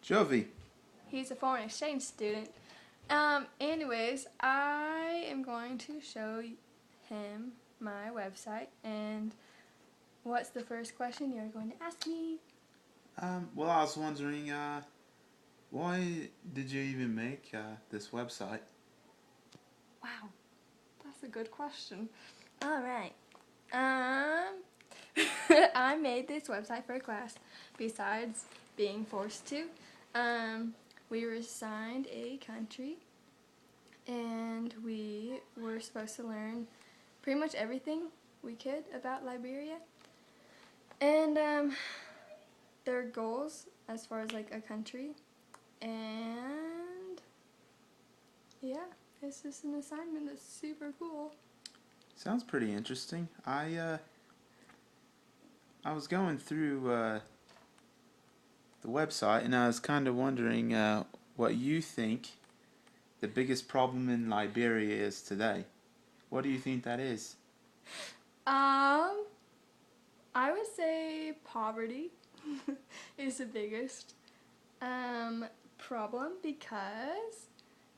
Jovi. He's a foreign exchange student. Anyways, I am going to show him my website. And what's the first question you're going to ask me? Well, I was wondering, why did you even make this website? Wow, that's a good question. All right. I made this website for a class. Besides being forced to, we were assigned a country, and we were supposed to learn pretty much everything we could about Liberia, and their goals as far as like a country, and yeah, it's just an assignment that's super cool. Sounds pretty interesting. I was going through the website, and I was kind of wondering what you think the biggest problem in Liberia is today. What do you think that is? I would say poverty is the biggest problem because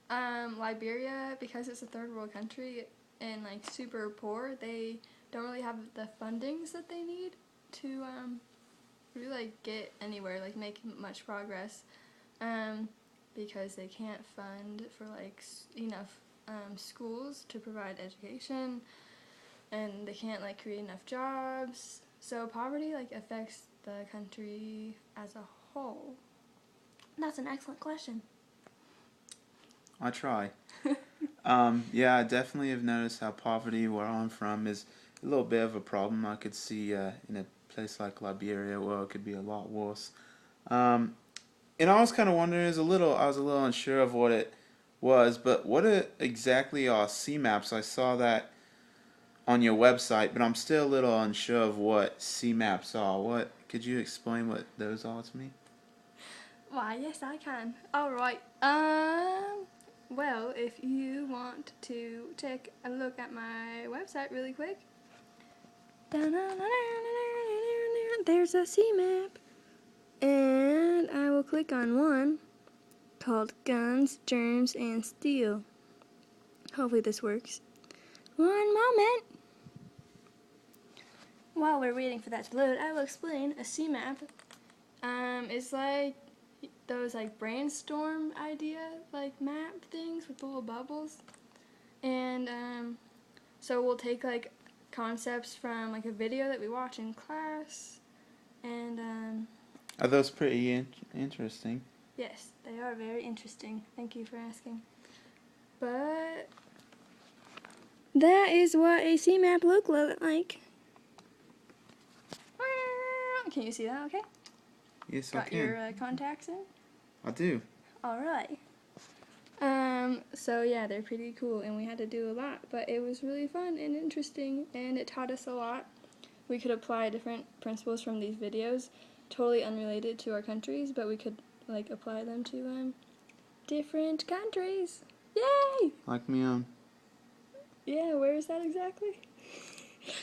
Liberia, because it's a third world country and like super poor, they don't really have the fundings that they need to really like get anywhere, like make much progress, because they can't fund for like enough schools to provide education, and they can't like create enough jobs. So poverty like affects the country as a whole. That's an excellent question. I try. Yeah, I definitely have noticed how poverty where I'm from is a little bit of a problem. I could see in a place like Liberia, well, it could be a lot worse. And I was kind of wondering, I was a little unsure of what it was, but exactly are CMAPs? I saw that on your website, but I'm still a little unsure of what CMAPs are. Could you explain what those are to me? Why, yes, I can. All right. Well, if you want to take a look at my website really quick, there's a CMAP, and I will click on one called Guns, Germs, and Steel. Hopefully this works. One moment. While we're waiting for that to load, I will explain a CMAP. It's like those like brainstorm idea like map things with little bubbles, and so we'll take like concepts from like a video that we watch in class, and Are those pretty interesting? yes, they are very interesting. Thank you for asking. But that is what a CMAP look like. Can you see that okay? Yes, I Got can. your contacts in? I do. Alright. So yeah, they're pretty cool, and we had to do a lot, but it was really fun and interesting, and it taught us a lot. We could apply different principles from these videos, totally unrelated to our countries, but we could like apply them to different countries. Yay! Like me on. Yeah, where is that exactly?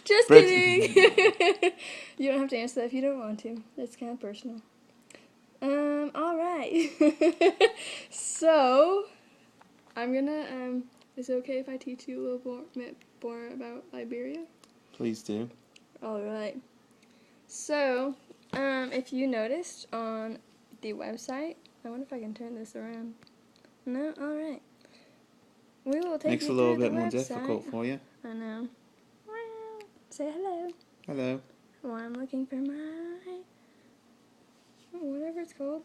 Just Britain. kidding! You don't have to answer that if you don't want to. That's kind of personal. Alright. So, I'm gonna, is it okay if I teach you a little more about Liberia? Please do. Alright. So, if you noticed on the website, I wonder if I can turn this around. No? Alright. We will take Makes you a little through the bit more website. difficult for you. I know. Say hello. Hello. Well, I'm looking for my, whatever it's called.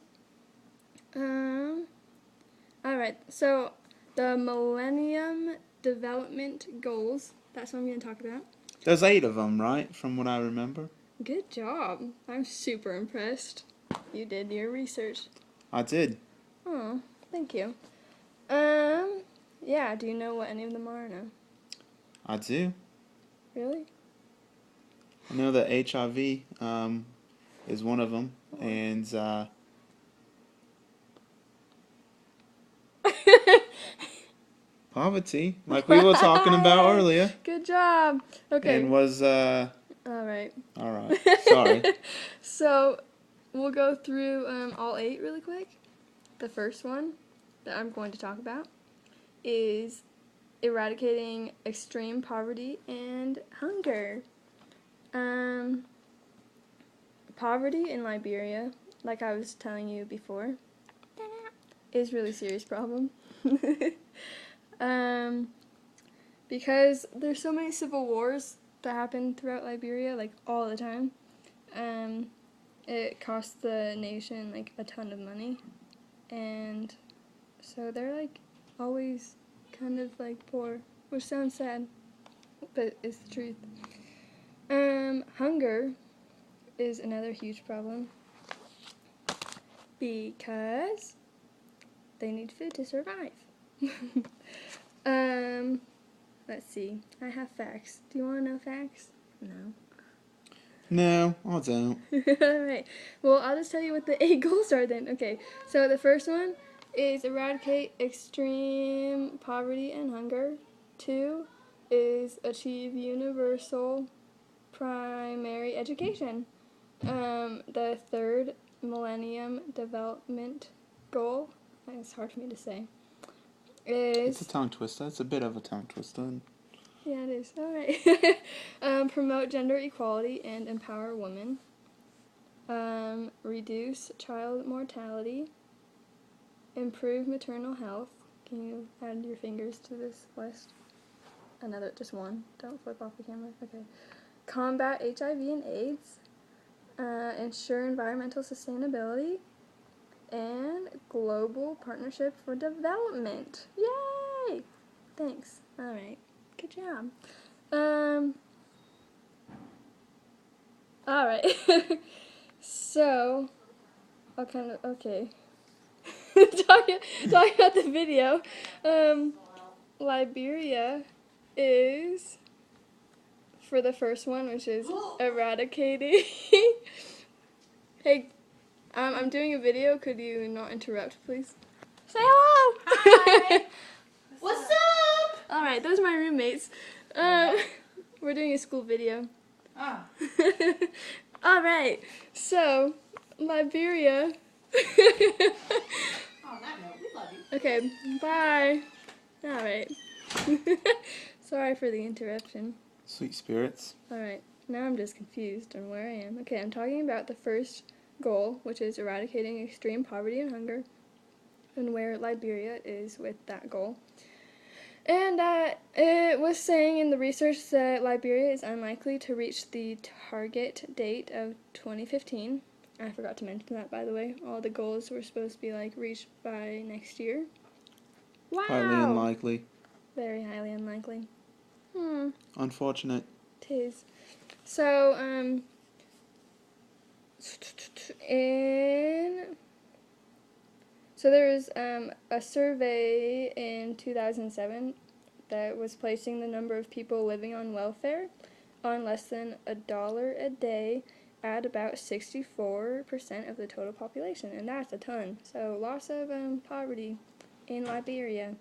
Alright, so the Millennium Development Goals, that's what I'm going to talk about. There's 8 of them, right? From what I remember. Good job. I'm super impressed. You did your research. I did. Oh, thank you. Yeah, do you know what any of them are or no? I do. Really? I know that HIV is one of them, and poverty, like we were talking about earlier. Good job. Okay. And was Alright. Alright. Sorry. So, we'll go through all 8 really quick. The first one that I'm going to talk about is eradicating extreme poverty and hunger. Poverty in Liberia, like I was telling you before, is a really serious problem. Because there's so many civil wars that happen throughout Liberia, like all the time. It costs the nation like a ton of money, and so they're like always kind of like poor, which sounds sad, but it's the truth. Hunger is another huge problem because they need food to survive. Let's see. I have facts. Do you want to know facts? No. No, I don't. Alright. Well, I'll just tell you what the 8 goals are then. Okay. So the first one is eradicate extreme poverty and hunger. 2 is achieve universal primary education. The third Millennium Development Goal, it's hard for me to say, is... It's a tongue twister. It's a bit of a tongue twister. Yeah, it is. Alright. Promote gender equality and empower women. Reduce child mortality. Improve maternal health. Can you add your fingers to this list? Another, just one. Don't flip off the camera. Okay. Combat HIV and AIDS. Ensure environmental sustainability. And global partnership for development. Yay! Thanks. Alright. Good job. Alright. So, okay. talking about the video. Liberia is, for the first one, which is eradicating. Hey, I'm doing a video. Could you not interrupt, please? Say hello! Hi! What's up? Alright, those are my roommates. We're doing a school video. Ah. Alright, so, Liberia. On that note, we love you. Okay, bye. Alright. Sorry for the interruption. Sweet spirits. Alright, now I'm just confused on where I am. Okay, I'm talking about the first goal, which is eradicating extreme poverty and hunger, and where Liberia is with that goal. And it was saying in the research that Liberia is unlikely to reach the target date of 2015. I forgot to mention that, by the way. All the goals were supposed to be, like, reached by next year. Wow! Highly unlikely. Very highly unlikely. Unfortunate. 'Tis. So, So there was a survey in 2007 that was placing the number of people living on welfare on less than $1 a day at about 64% of the total population, and that's a ton. So lots of poverty in Liberia.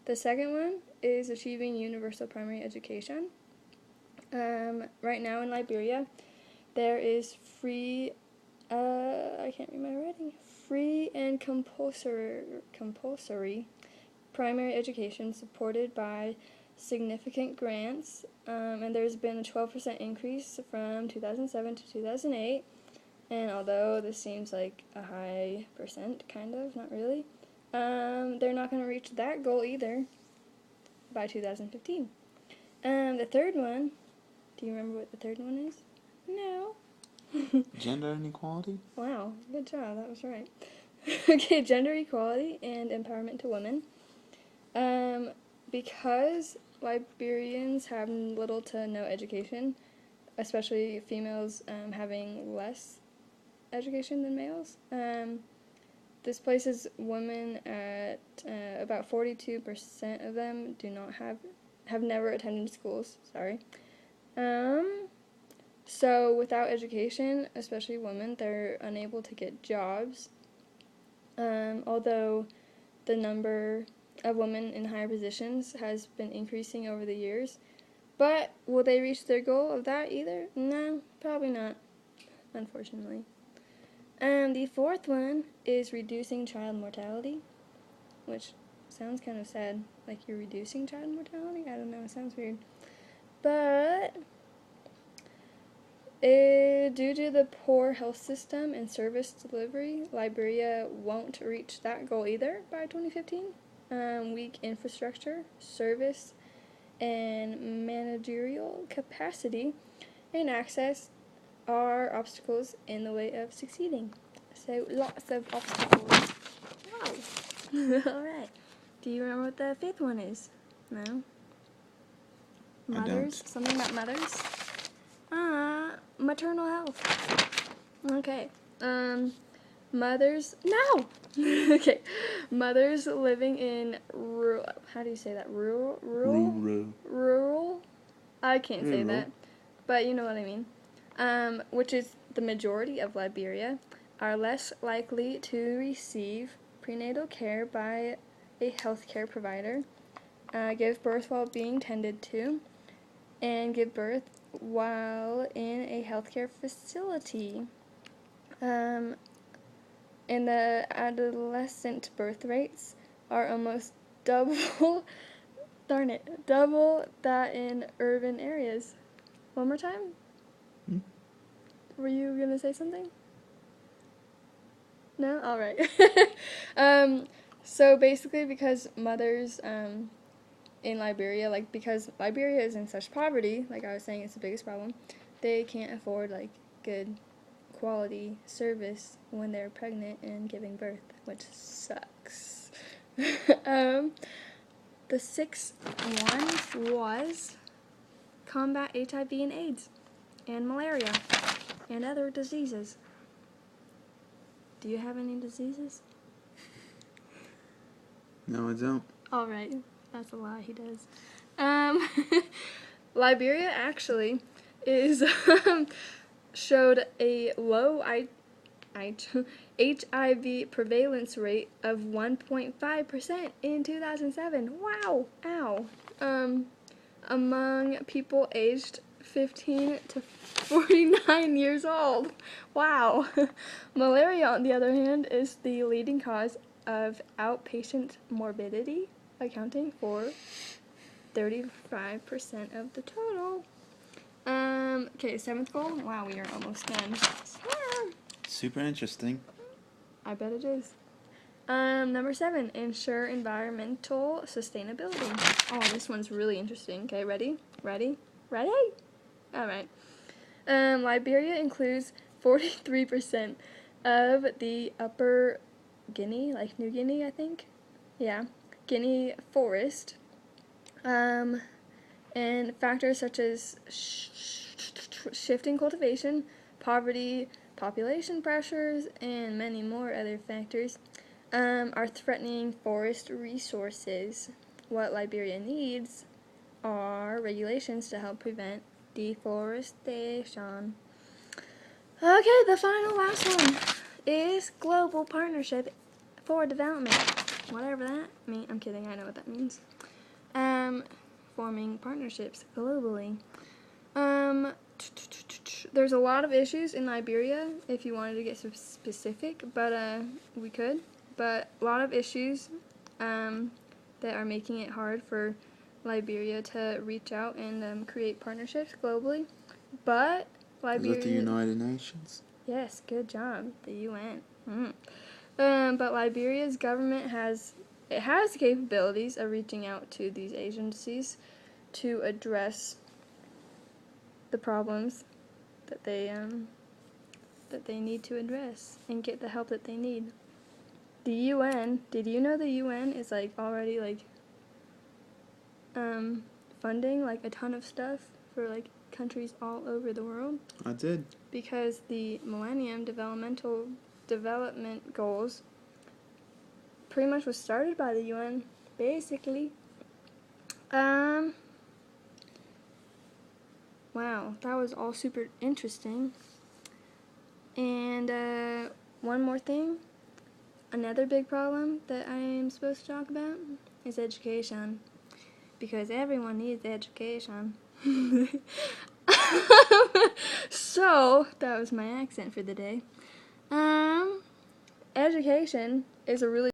The second one is achieving universal primary education. Right now in Liberia, there is free, I can't read my writing, free and compulsory primary education supported by significant grants, and there's been a 12% increase from 2007 to 2008, and although this seems like a high percent, kind of, not really, they're not going to reach that goal either by 2015. The third one, do you remember what the third one is? No. Gender inequality? Wow, good job, that was right. Okay, gender equality and empowerment to women. Because Liberians have little to no education, especially females having less education than males, this places women at about 42% of them do not have never attended schools, sorry. So without education, especially women, they're unable to get jobs. Although the number of women in higher positions has been increasing over the years. But will they reach their goal of that either? No, probably not, unfortunately. The fourth one is reducing child mortality, which sounds kind of sad. Like you're reducing child mortality? I don't know, it sounds weird. But due to the poor health system and service delivery, Liberia won't reach that goal either by 2015. Weak infrastructure, service, and managerial capacity and access are obstacles in the way of succeeding. So lots of obstacles. Wow. Alright. Do you remember what the fifth one is? No? Mothers? Something about mothers? Maternal health. Okay. Mothers. No! Okay. Mothers living in rural. How do you say that? Rural? Rural? I can't say that. But you know what I mean. Which is the majority of Liberia, are less likely to receive prenatal care by a healthcare provider, give birth while being tended to, and give birth while in a healthcare facility. And the adolescent birth rates are almost double that in urban areas. One more time? Were you going to say something? No? Alright. So basically because mothers in Liberia, like because Liberia is in such poverty, like I was saying, it's the biggest problem, they can't afford like good quality service when they're pregnant and giving birth, which sucks. The sixth one was combat HIV and AIDS and malaria and other diseases. Do you have any diseases? No, I don't. Alright, that's a lie, he does. Liberia actually is showed a low HIV prevalence rate of 1.5% in 2007. Wow! Ow! Among people aged 15 to 49 years old. Wow. Malaria, on the other hand, is the leading cause of outpatient morbidity, accounting for 35% of the total. Okay, seventh goal. Wow, we are almost done. Super interesting. I bet it is. Number 7, ensure environmental sustainability. Oh, this one's really interesting. Okay, ready? Alright. Liberia includes 43% of the Upper Guinea, like New Guinea, I think. Yeah. Guinea forest. And factors such as shifting cultivation, poverty, population pressures, and many more other factors are threatening forest resources. What Liberia needs are regulations to help prevent deforestation. Okay, the last one is Global Partnership for Development. Whatever that means. I'm kidding, I know what that means. Forming partnerships globally. There's a lot of issues in Liberia, if you wanted to get specific, but we could. But a lot of issues that are making it hard for Liberia to reach out and create partnerships globally. But Liberia... Is that the United Nations? Yes, good job. The UN. But Liberia's government has capabilities of reaching out to these agencies to address the problems that they need to address and get the help that they need. The UN, did you know the UN is already funding a ton of stuff for countries all over the world? I did. Because the Millennium Development Goals pretty much was started by the UN, basically. Wow, that was all super interesting. And one more thing, another big problem that I'm supposed to talk about is education. Because everyone needs education. So, that was my accent for the day. Education is a really